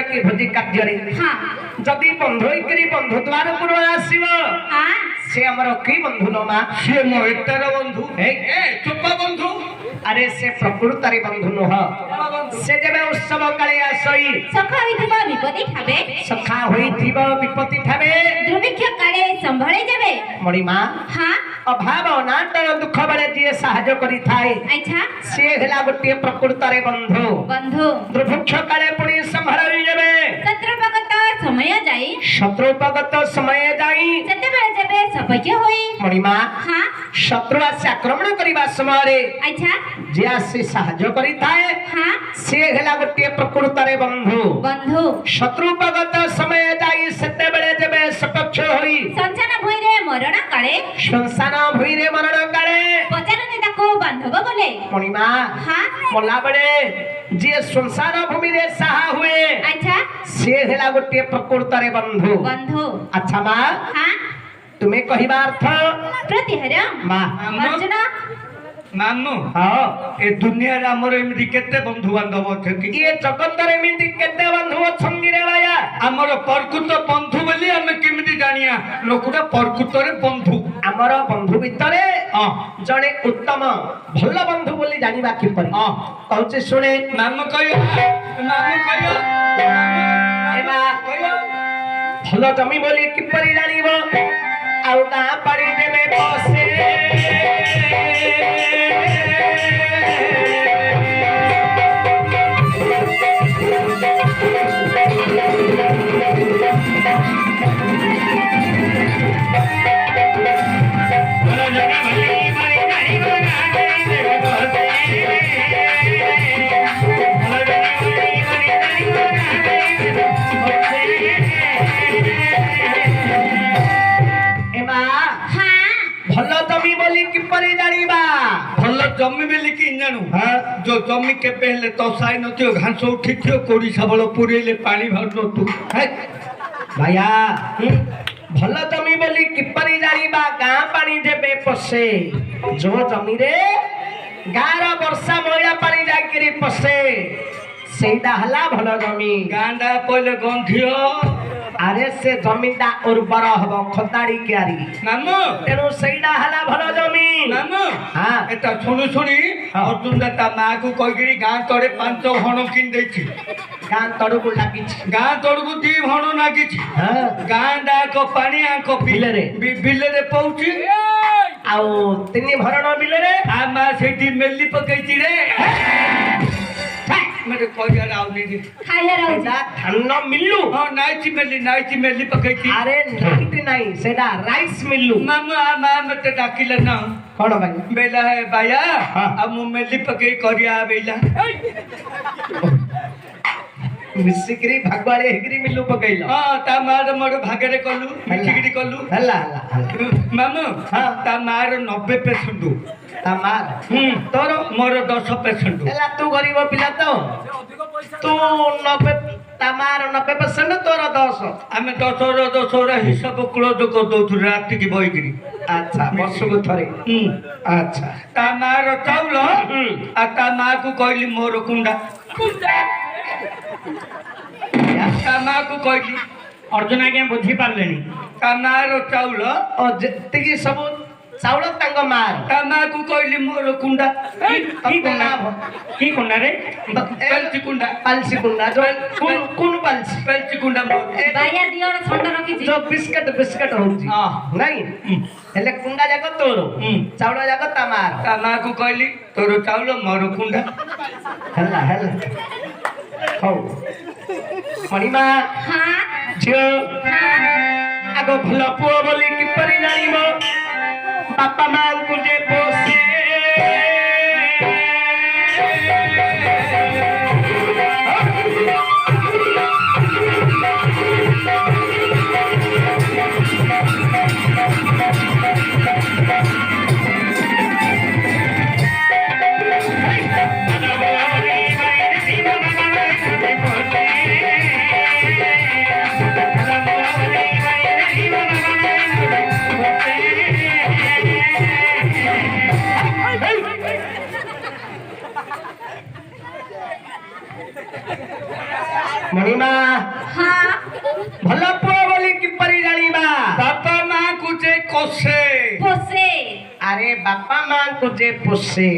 कि भोजी कार्य हाँ जदि बंधु होइकरी बंधु द्वार को आसीब हाँ से हमर की बंधु न मा से मो एटार बंधु ए चोपा बंधु अरे से प्रकृतरे बंधु नुह से जेबे उत्सव काले आसई सखा होइथिबा विपत्ति ठाबे सखा होइथिबा विपत्ति ठाबे दुर्भिक्ष काले संभळे जाबे मणिमा हाँ अभाव अनाटन दुख बेले जी साहाय्य करी थाए अच्छा से हेला गोटे प्रकृतरे बंधु बंधु दुर्भिक्ष काले पुणी संभाळी जेबे शत्रुपगत समय जाई शत्रुपगत समय जाई सेतेबेले जेबे सपक्ष होई मणिमा हाँ शत्रु आसे आक्रमण करिबा समय अच्छा जे आसे साहाय्य करी थाए हाँ से हेला गोटे प्रकृतरे बंधु बंधु शत्रुपगत समय जाई सेतेबेले जेबे सपक्ष होई संसार भुइरे मरण काले संसार भुइरे मरण काले पचारते ताको बांधव बोले मणिमा हाँ मला बड़े जे संसार भूमि रे साहा हुए अच्छा से हेला गोटे प्रकृतरे बंधु बंधु अच्छा माँ हाँ तुम्हें कहिबा अर्थ प्रतिहर माँ अर्जुन मामू हाँ ए दुनिया रे हमर एमदी केते बंधु बांधव अछथि ये जगत रे मिंदी केते बंधु अछंगी रे भाया हमर प्रकृत बंधु बोली हम केमिति जानिया लोकटा प्रकृत रे बंधु हमर बंधु भितरे हां जने उत्तम भल बंधु बोली जानिबा कि परि हां कहूचे सुने नाम कहियो एबा भल जमी बोली कि परि जानिबो आउ ता परि देबे बसे भल जमी बोली कि परि जानिबा भल जमी बेली कि जानू हां जो जमी के पहले तो साई नथियो घास उठी थियो कोड़ी साबल पुरेले पानी भर न तू भाया भल जमी बोली कि परि जानिबा गां पानी देबे पसे जो जमी रे गार वर्षा मइला पानी जाकरी पसे सेटा हला भल जमी गांडा पहले गंधियो अरे से जमीटा उर्वर हबो खताड़ी क्यारी नामू तेनु सेटा हला भल जमी नामू हां एटा सुनु सुनी हाँ। अर्जुन दाता माँ को कहिगिरी गां तड़े 5 हण किन देछि गां तड़कु लागी गां तड़कु 2 हण नागिछि हां गांडा को पानी आको बिलरे बिलरे पहुची आउ तिनी भरण बिलरे आ माँ सेठी मेली पकैछि रे मेरे कहिया राउनी रे खाइया रहू सेटा धान मिल्लु हां नाइची मेली पकैछि अरे नाइट नहीं सेटा राइस मिल्लु मामा आ माँ मते डाकिले ना कोन भाई बेला है बाया हाँ। अब मु मेली पकई करिया बेला मिसिकरी भागवाले हेगरी मिल्लु पकैलो हां ता मार मोर भागरे कलु मिठिगिरी कलु हल्ला हल्ला मामू हाँ। ता मार 90% तमार तोर मोर 10% एला तू गरीब पिला तो तू 90 तमार 90% तोर 10 आमे 10 हिसाब क्लोज कर दउथु राति की बइगिरी अच्छा वर्षको थरे अच्छा ता मार चाउल आ ता माँ को कहली मोर कुंडा ता माँ को कहली अर्जुन आज्ञा बुझी पारलेनी ता मार चाउल ओ जतिकी सब चाउल तांग मार ता माँ को कहली मोर कुंडा की कुंडा रे पेल्ची कुंडा पालसी कुंडा जो कोन पालसी पेल्ची कुंडा मोर बाया दियोर छंड रखिछि जो बिस्किट होउची हां नहीं हेले कुंडा जाको तोरो चाउल जाको तमार ता माँ को कहली तोर चाउल मोर कुंडा हल्ला हौ मणिमा हाँ झियो हाँ आगो भल पुओ बोली कि परि जानिबो बापा मां को जे पोसे ବାପା हाँ ଭଲ ପୁଅ ବୋଲି କିପରି ଜାଣିବା ବାପା ମାଙ୍କୁ ଯେ କଷେ पोसे ଆରେ ବାପା ମାଙ୍କୁ ଯେ ପୋଷେ